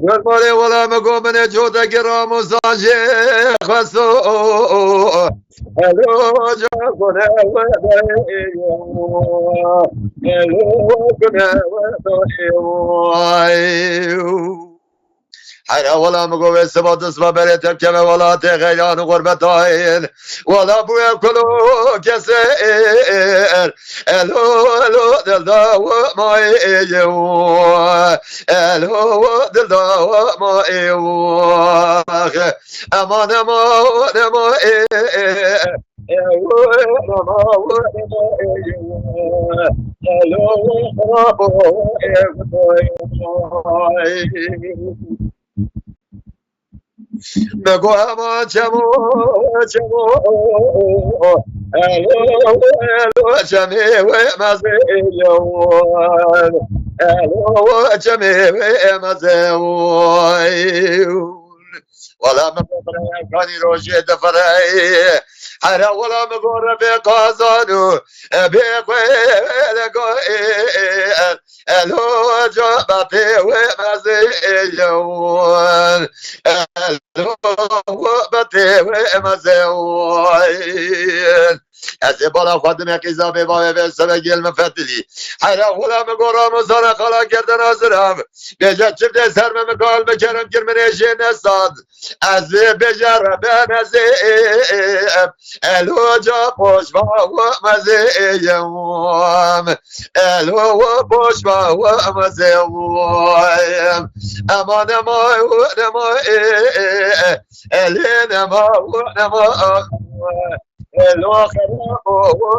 Gurmale wala magomene jota giram uzaje khaso hello jagone hello gune حيا ولا مقوي سبات اسمه بريتم كما ولا تغيران غربة عين ولا بويا كلو كسير الو دلداو ما ايو الو دلداو ما ايو امان ما بگو اما چمو الو چمی و مزیون الو چمی و مزیون ولا مقبره کانی روشی دفره حرا ولا مقبره بقازانو بقوی الو جابتي ومزيون الو بتي ومزيون از بالا خادم قیزا به بابه به سبه گل مفتلی حرا غلام گرام زارا خلا کردن آزرم بجا چفت سرم مکال بکرم کرم نیشه نستاد از بجر بنزیم الو جا پوش با و مزیم الو و پوش با و مزیم اما نمای و نمای الی نما و نما الو خراب